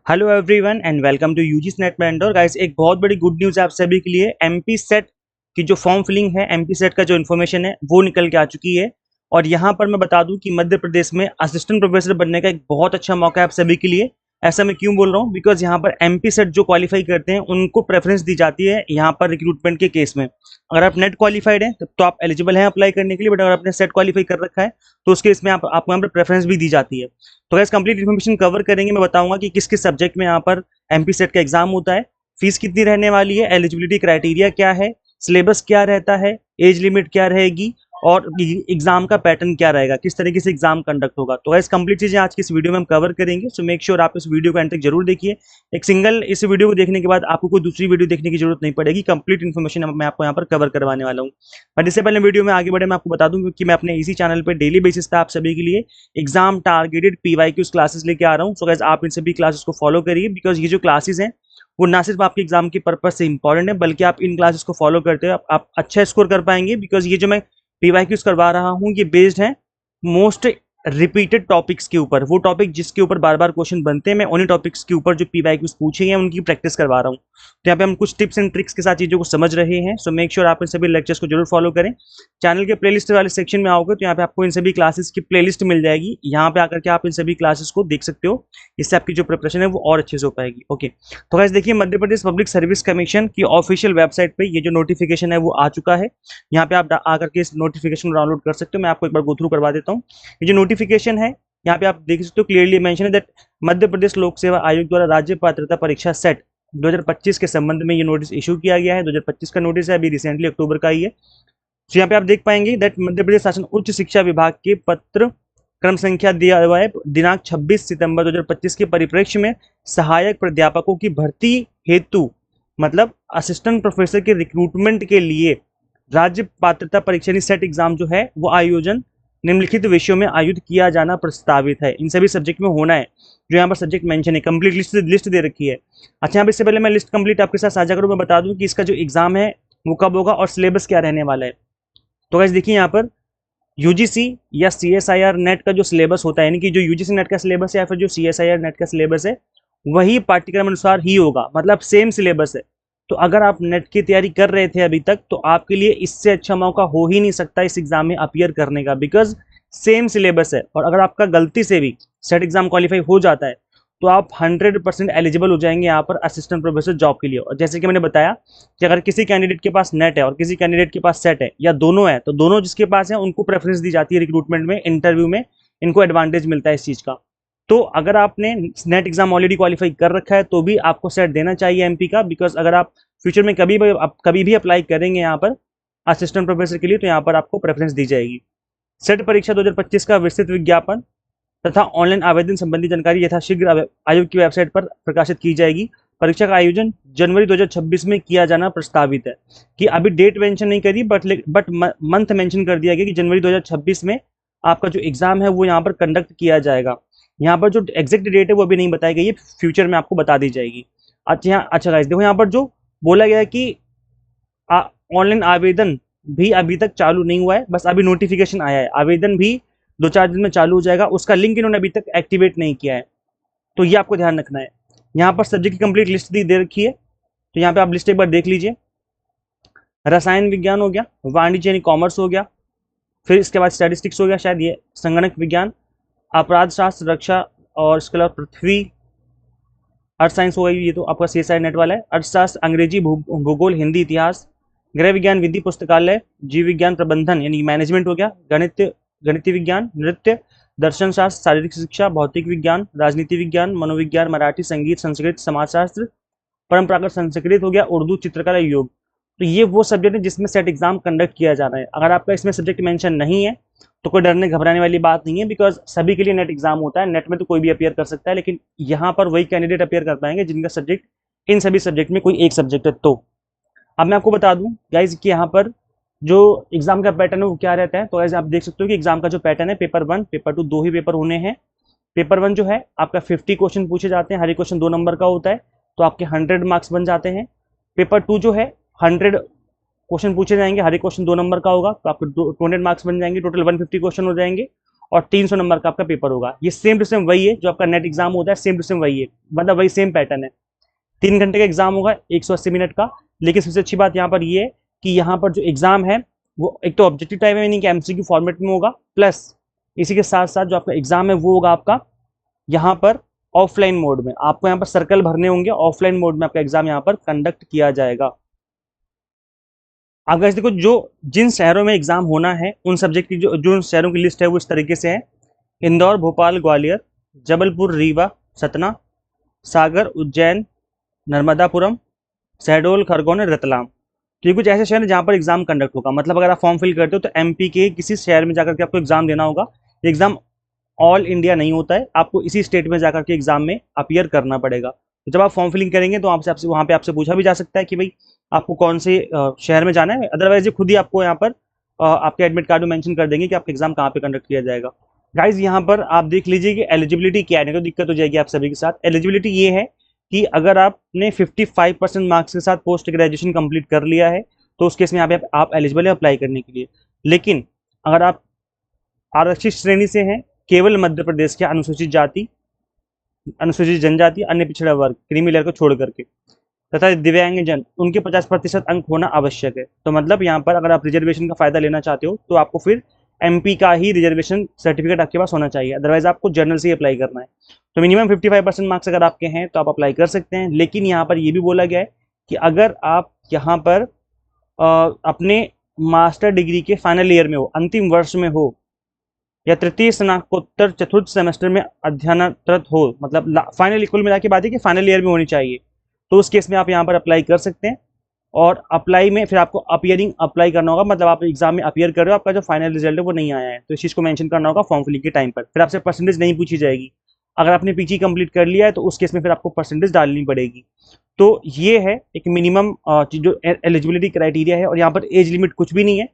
Hello everyone and welcome to UGC NET mentor guys. एक बहुत बड़ी गुड न्यूज़ है आप सभी के लिए। एमपी सेट की जो फॉर्म फिलिंग है, एमपी सेट का जो इन्फॉर्मेशन है वो निकल के आ चुकी है। और यहाँ पर मैं बता दूं कि मध्य प्रदेश में असिस्टेंट प्रोफेसर बनने का एक बहुत अच्छा मौका है आप सभी के लिए। ऐसा मैं क्यों बोल रहा हूँ, बिकॉज यहाँ पर एमपी सेट जो क्वालिफाई करते हैं उनको प्रेफरेंस दी जाती है यहाँ पर रिक्रूटमेंट के केस में। अगर आप नेट क्वालिफाइड हैं तो आप एलिजिबल हैं अप्लाई करने के लिए, बट अगर आपने सेट क्वालिफाई कर रखा है तो उसके इसमें आपको यहाँ पर प्रेफरेंस भी दी जाती है। तो गैस कंप्लीट इन्फॉर्मेशन कवर करेंगे। मैं बताऊंगा कि किस किस सब्जेक्ट में यहाँ पर एमपी सेट का एग्जाम होता है, फीस कितनी रहने वाली है, एलिजिबिलिटी क्राइटेरिया क्या है, सिलेबस क्या रहता है, एज लिमिट क्या रहेगी और एग्जाम का पैटर्न क्या रहेगा, किस तरीके से एग्जाम कंडक्ट होगा। तो गैस कंप्लीट चीजें आज की इस वीडियो में हम कवर करेंगे। सो मेक श्योर आप इस वीडियो को एंड तक जरूर देखिए। एक सिंगल इस वीडियो को देखने के बाद आपको कोई दूसरी वीडियो देखने की जरूरत नहीं पड़ेगी। कंप्लीट इन्फॉर्मेशन मैं आपको यहाँ पर कवर करवाने वाला हूँ। बट इससे पहले वीडियो में आगे बढ़े मैं आपको बता दूं कि मैं अपने इसी चैनल पर डेली बेसिस पे आप सभी के लिए एग्जाम टारगेटेड पीवाईक्यूज क्लासेस लेके आ रहा हूँ। सो गाइस आप इन सभी क्लासेस को फॉलो करिए, बिकॉज ये जो क्लासेस हैं वो ना सिर्फ आपके एग्जाम के पर्पज से इंपॉर्टेंट है, बल्कि आप इन क्लासेस को फॉलो करते हो आप अच्छा स्कोर कर पाएंगे। बिकॉज ये जो मैं पीवाईक्यूज करवा रहा हूँ ये बेस्ड है मोस्ट रिपीटेड टॉपिक्स के ऊपर। वो टॉपिक जिसके ऊपर बार बार क्वेश्चन बनते हैं, मैं उन्हीं टॉपिक्स के ऊपर जो पीवाईक्यूज पूछे हैं उनकी प्रैक्टिस करवा रहा हूँ। तो यहाँ पे हम कुछ टिप्स एंड ट्रिक्स के साथ चीजों को समझ रहे हैं। सो मेक श्योर आप इन सभी लेक्चर्स को जरूर फॉलो करें। चैनल के प्लेलिस्ट वाले सेक्शन में आओगे तो यहाँ पे आपको इन सभी क्लासेस की प्लेलिस्ट मिल जाएगी। यहाँ पे आकर के आप इन सभी क्लासेस को देख सकते हो, इससे आपकी जो प्रिपरेशन है वो और अच्छे से हो पाएगी। ओके, तो गाइस देखिए, Madhya Pradesh public service commission की ऑफिशियल वेबसाइट पे ये जो नोटिफिकेशन है वो आ चुका है। यहाँ पे आप आकर के इस नोटिफिकेशन को डाउनलोड कर सकते हो। मैं आपको एक बार गो थ्रू करवा देता हूँ। ये जो नोटिफिकेशन है यहाँ पे आप देख सकते हो, क्लियरली मेंशन है दैट मध्य प्रदेश लोक सेवा आयोग द्वारा राज्य पात्रता परीक्षा सेट 2025 के संबंध में ये नोटिस इशू किया गया है। 2025 का नोटिस है, अभी रिसेंटली अक्टूबर का ही है। तो यहाँ पे आप देख पाएंगे दैट मध्य प्रदेश शासन उच्च शिक्षा विभाग के पत्र क्रम संख्या दिया हुआ है दिनांक 26 सितंबर 2025 के परिप्रेक्ष्य में सहायक प्राध्यापकों की भर्ती हेतु, मतलब असिस्टेंट प्रोफेसर के रिक्रूटमेंट के लिए राज्य पात्रता परीक्षा सेट एग्जाम जो है वो आयोजन निम्नलिखित विषयों में आयोजित किया जाना प्रस्तावित है। इन सभी सब्जेक्ट में होना है जो यहाँ पर सब्जेक्ट मेंशन है। कंप्लीट लिस्ट दे रखी है। अच्छा, यहाँ पर इससे पहले मैं लिस्ट कंप्लीट आपके साथ साझा करूँ, मैं बता दूं कि इसका जो एग्जाम है वो कब होगा और सिलेबस क्या रहने वाला है। तो गाइस देखिए, यहाँ पर यूजीसी या सीएसआईआर नेट का जो सिलेबस होता है, यानी कि जो यूजीसी नेट का सिलेबस है या फिर जो सीएसआईआर नेट का सिलेबस है वही पाठ्यक्रम अनुसार ही होगा, मतलब सेम सिलेबस है। तो अगर आप नेट की तैयारी कर रहे थे अभी तक, तो आपके लिए इससे अच्छा मौका हो ही नहीं सकता इस एग्जाम में अपीयर करने का, बिकॉज सेम सिलेबस है। और अगर आपका गलती से भी सेट एग्जाम क्वालिफाई हो जाता है तो आप 100% एलिजिबल हो जाएंगे यहाँ पर असिस्टेंट प्रोफेसर जॉब के लिए। और जैसे कि मैंने बताया कि अगर किसी कैंडिडेट के पास नेट है और किसी कैंडिडेट के पास सेट है या दोनों है, तो दोनों जिसके पास है उनको प्रेफरेंस दी जाती है रिक्रूटमेंट में, इंटरव्यू में इनको एडवांटेज मिलता है इस चीज़ का। तो अगर आपने नेट एग्जाम ऑलरेडी क्वालिफाई कर रखा है तो भी आपको सेट देना चाहिए एमपी का, बिकॉज अगर आप फ्यूचर में कभी भी अप्लाई करेंगे यहाँ पर असिस्टेंट प्रोफेसर के लिए तो यहाँ पर आपको प्रेफरेंस दी जाएगी। सेट परीक्षा 2025 का विस्तृत विज्ञापन तथा ऑनलाइन आवेदन संबंधी जानकारी यथाशीघ्र आयोग की वेबसाइट पर प्रकाशित की जाएगी। परीक्षा का आयोजन जनवरी 2026 में किया जाना प्रस्तावित है। कि अभी डेट मेंशन नहीं करी, बट मंथ मेंशन कर दिया गया कि जनवरी 2026 में आपका जो एग्जाम है वो यहाँ पर कंडक्ट किया जाएगा। यहाँ पर जो एग्जैक्ट डेट है वो अभी नहीं बताई गई है, फ्यूचर में आपको बता दी जाएगी। अच्छा गाइस देखो, यहाँ पर जो बोला गया है कि ऑनलाइन आवेदन भी अभी तक चालू नहीं हुआ है, बस अभी नोटिफिकेशन आया है। आवेदन भी 2-4 दिन में चालू हो जाएगा, उसका लिंक इन्होंने अभी तक एक्टिवेट नहीं किया है, तो ये आपको ध्यान रखना है। यहाँ पर सब्जेक्ट की कंप्लीट लिस्ट दे रखी है, तो यहाँ पे आप लिस्ट एक बार देख लीजिए। रसायन विज्ञान हो गया, वाणिज्य यानी कॉमर्स हो गया, फिर इसके बाद स्टैटिस्टिक्स हो गया, शायद ये संगणक विज्ञान, अपराध शास्त्र, रक्षा और इसके अलावा पृथ्वी, अर्थ साइंस हो गई, ये तो आपका सीएसआई नेट वाला है, अर्थशास्त्र, अंग्रेजी, भूगोल, हिंदी, इतिहास, गृह विज्ञान, विधि पुस्तकालय, जीव विज्ञान प्रबंधन यानी मैनेजमेंट हो गया, गणितीय विज्ञान, नृत्य, दर्शन शास्त्र, शारीरिक शिक्षा, भौतिक विज्ञान, राजनीति विज्ञान, मनोविज्ञान, मराठी, संगीत, संस्कृत, समाजशास्त्र, परंपरागत संस्कृत हो गया, उर्दू, चित्रकला, योग। तो ये वो सब्जेक्ट है जिसमें सेट एग्जाम कंडक्ट किया जाना है। अगर आपका इसमें सब्जेक्ट मेंशन नहीं है तो कोई डरने घबराने वाली बात नहीं है, बिकॉज सभी के लिए नेट एग्जाम होता है। नेट में तो कोई भी अपियर कर सकता है, लेकिन यहाँ पर वही कैंडिडेट अपियर कर पाएंगे जिनका सब्जेक्ट इन सभी सब्जेक्ट में कोई एक सब्जेक्ट है। तो अब मैं आपको बता दूं गाइज कि यहाँ पर जो एग्जाम का पैटर्न है वो क्या रहता है। तो गाइज आप देख सकते हो कि एग्जाम का जो पैटर्न है, पेपर 1 पेपर 2 दो ही पेपर होने हैं। पेपर 1 जो है आपका 50 क्वेश्चन पूछे जाते हैं, हर एक क्वेश्चन 2 नंबर का होता है, तो आपके 100 मार्क्स बन जाते हैं। पेपर 2 जो है 100 क्वेश्चन पूछे जाएंगे, हर एक क्वेश्चन 2 नंबर का होगा, तो आपके 200 मार्क्स बन जाएंगे, टोटल 150 क्वेश्चन हो जाएंगे। और 300 नंबर का आपका पेपर होगा। ये सेम टू सेम वही है जो आपका नेट एग्जाम होता है, सेम टू सेम वही है, मतलब वही सेम पैटर्न है। 3 घंटे का एग्जाम होगा, 180 मिनट का। लेकिन सबसे अच्छी बात यहाँ पर ये है कि यहाँ पर जो एग्जाम है वो एक तो ऑब्जेक्टिव टाइप है, यानी कि एमसीक्यू फॉर्मेट में होगा, प्लस इसी के साथ साथ जो आपका एग्जाम है वो होगा आपका यहाँ पर ऑफलाइन मोड में। आपको यहाँ पर सर्कल भरने होंगे, ऑफलाइन मोड में आपका एग्जाम यहाँ पर कंडक्ट किया जाएगा। आप देखो जो जिन शहरों में एग्जाम होना है उन सब्जेक्ट की जो शहरों की लिस्ट है वो इस तरीके से है: इंदौर, भोपाल, ग्वालियर, जबलपुर, रीवा, सतना, सागर, उज्जैन, नर्मदापुरम, शहडोल, खरगोन, रतलाम। तो ये कुछ ऐसे शहर हैं जहाँ पर एग्जाम कंडक्ट होगा। मतलब अगर आप फॉर्म फिल करते हो तो एमपी के किसी शहर में जाकर के आपको एग्जाम देना होगा। एग्जाम ऑल इंडिया नहीं होता है, आपको इसी स्टेट में जाकर के एग्जाम में अपीयर करना पड़ेगा। तो जब आप फॉर्म फिलिंग करेंगे तो आपसे वहाँ पे आपसे पूछा भी जा सकता है कि भाई आपको कौन से शहर में जाना है। अदरवाइज ये खुद ही आपको यहाँ पर आपके एडमिट कार्ड में मेंशन कर देंगे कि आपका एग्जाम कहाँ पे कंडक्ट किया जाएगा। गाइज यहाँ पर आप देख लीजिए कि एलिजिबिलिटी क्या है, नहीं तो दिक्कत हो जाएगी आप सभी के साथ। एलिजिबिलिटी ये है कि अगर आपने 55% मार्क्स के साथ पोस्ट ग्रेजुएशन कंप्लीट कर लिया है तो उस केस में यहाँ पे आप एलिजिबल है अप्लाई करने के लिए। लेकिन अगर आप आरक्षित श्रेणी से हैं, केवल मध्य प्रदेश के अनुसूचित जाति, अनुसूचित जनजाति, अन्य पिछड़ा वर्ग, क्रीमी लेयर को छोड़ करके, तथा दिव्यांगजन, उनके 50% अंक होना आवश्यक है। तो मतलब यहाँ पर अगर आप रिजर्वेशन का फायदा लेना चाहते हो तो आपको फिर एमपी का ही रिजर्वेशन सर्टिफिकेट आपके पास होना चाहिए, अदरवाइज आपको जनरल से अप्लाई करना है। तो मिनिमम 55% मार्क्स अगर आपके हैं तो आप अप्लाई कर सकते हैं। लेकिन यहाँ पर यह भी बोला गया है कि अगर आप यहाँ पर अपने मास्टर डिग्री के फाइनल ईयर में हो, अंतिम वर्ष में हो, या तृतीय स्नातकोत्तर चतुर्थ सेमेस्टर में अध्ययनरत हो, मतलब फाइनल कुल मिला के बात है कि फाइनल ईयर में होनी चाहिए, तो उस केस में आप यहाँ पर अप्लाई कर सकते हैं। और अप्लाई में फिर आपको अपीयरिंग अप्लाई करना होगा, मतलब आप एग्जाम में अपीयर कर रहे हो, आपका जो फाइनल रिजल्ट है वो नहीं आया है, तो इस चीज़ को मेंशन करना होगा फॉर्म फिलिंग के टाइम पर। फिर आपसे परसेंटेज नहीं पूछी जाएगी। अगर आपने पीजी कंप्लीट कर लिया है तो उस केस में फिर आपको परसेंटेज डालनी पड़ेगी। तो ये है एक मिनिमम जो एलिजिबिलिटी क्राइटेरिया है। और यहाँ पर एज लिमिट कुछ भी नहीं है,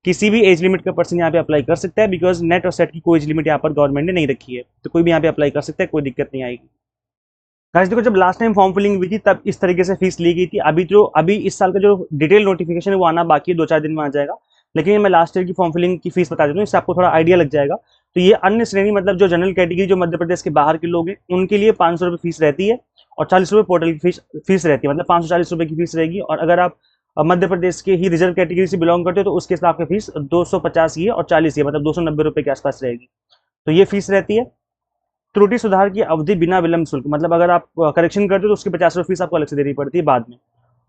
किसी भी एज लिमिट का पर्सन यहाँ पे अप्लाई कर सकता है, बिकॉज नेट और सेट की कोई एज लिमिट यहाँ पर गवर्नमेंट ने नहीं रखी है, तो कोई भी यहाँ पे अप्लाई कर सकता है, कोई दिक्कत नहीं आएगी। गाइस देखो, जब लास्ट टाइम फॉर्म फिलिंग हुई थी तब इस तरीके से फीस ली गई थी। अभी इस साल का जो डिटेल नोटिफिकेशन है वो आना बाकी है, 2-4 दिन में आ जाएगा। लेकिन मैं लास्ट ईयर की फॉर्म फिलिंग की फीस बता देता हूँ, इससे आपको थोड़ा आइडिया लग जाएगा। तो ये अन्य श्रेणी, मतलब जो जनरल कैटेगरी, जो मध्य प्रदेश के बाहर के लोग हैं, उनके लिए 500 रुपये फीस रहती है और 40 रुपये पोर्टल की फीस रहती है, मतलब 540 रुपये की फीस रहेगी। और अगर आप मध्य प्रदेश के ही रिजर्व कैटेगरी से बिलोंग करते हो तो उसके साथ आपकी फीस 250 ही है और 40 ही है, मतलब 290 रुपये के आसपास रहेगी। तो ये फीस रहती है। त्रुटि सुधार की अवधि बिना विलंब शुल्क, मतलब अगर आप करेक्शन करते हो तो उसकी 50 रुपये फीस आपको अलग से देनी पड़ती है बाद में।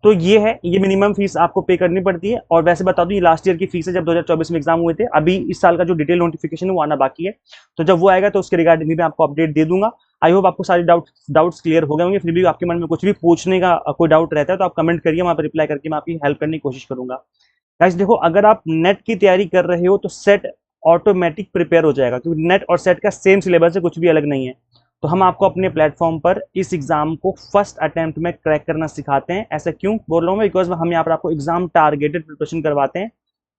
तो ये है, ये मिनिमम फीस आपको पे करनी पड़ती है। और वैसे बता दूं, ये लास्ट ईयर की फीस है जब 2024 में एग्जाम हुए थे। अभी इस साल का जो डिटेल नोटिफिकेशन है वो आना बाकी है, तो जब वो आएगा तो उसके रिगार्डिंग भी मैं आपको अपडेट दे दूंगा। आई होप आपको सारे डाउट्स क्लियर हो गए होंगे। फिर भी आपके मन में कुछ भी पूछने का कोई डाउट रहता है तो आप कमेंट करिए, वहाँ पर रिप्लाई करके मैं आपकी हेल्प करने की कोशिश करूंगा। गाइस देखो, अगर आप नेट की तैयारी कर रहे हो तो सेट ऑटोमेटिक प्रिपेयर हो जाएगा, क्योंकि नेट और सेट का सेम सिलेबस है, कुछ भी अलग नहीं है। तो हम आपको अपने प्लेटफॉर्म पर इस एग्जाम को फर्स्ट अटेम्प्ट में क्रैक करना सिखाते हैं। ऐसा क्यों बोल रहा हूँ मैं, बिकॉज हम यहाँ पर आपको एग्जाम टारगेटेड प्रिपरेशन करवाते हैं,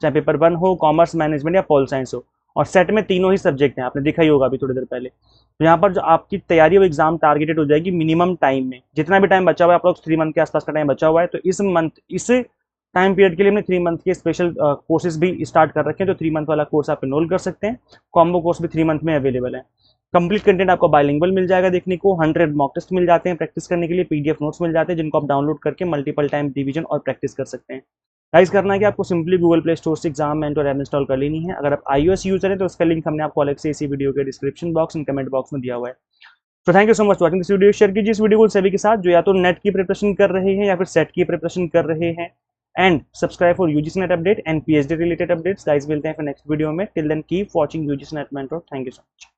चाहे पेपर 1 हो, कॉमर्स, मैनेजमेंट या पॉल साइंस हो। और सेट में तीनों ही सब्जेक्ट हैं, आपने देखा ही होगा अभी थोड़ी देर पहले। तो यहाँ पर जो आपकी तैयारी है वो एग्जाम टारगेटेड हो जाएगी मिनिमम टाइम में। जितना भी टाइम बचा हुआ है, आप लोग 3 मंथ के आसपास का टाइम बचा हुआ है, तो इस टाइम पीरियड के लिए हमने 3 मंथ के स्पेशल कोर्सेज भी स्टार्ट कर रखे हैं। तो 3 मंथ वाला कोर्स आप एनरोल कर सकते हैं। कॉम्बो कोर्स भी 3 मंथ में अवेलेबल है। कंप्लीट कंटेंट आपको बाइलिंगुअल मिल जाएगा देखने को, 100 मॉक टेस्ट मिल जाते हैं प्रैक्टिस करने के लिए, पीडीएफ नोट्स मिल जाते हैं जिनको आप डाउनलोड करके मल्टीपल टाइम रिवीजन और प्रैक्टिस कर सकते हैं। गाइस करना है कि आपको सिंपली गूगल प्ले स्टोर से एग्जाम मेंटर ऐप इंस्टॉल कर लेनी है। अगर आप iOS यूजर हैं तो उसका लिंक हमने आपको अलग से इसी वीडियो के description box and comment box में दिया हुआ है। तो thank you so much watching this video. Share कीजिए इस वीडियो को सभी के साथ जो या तो नेट की प्रिपरेशन कर रहे हैं या फिर सेट की प्रिपरेशन कर रहे हैं। And subscribe for UGC NET update and PhD related updates. Guys मिलते हैं फिर नेक्स्ट वीडियो में। Till then keep watching UGC NET mentor. Thank you so much.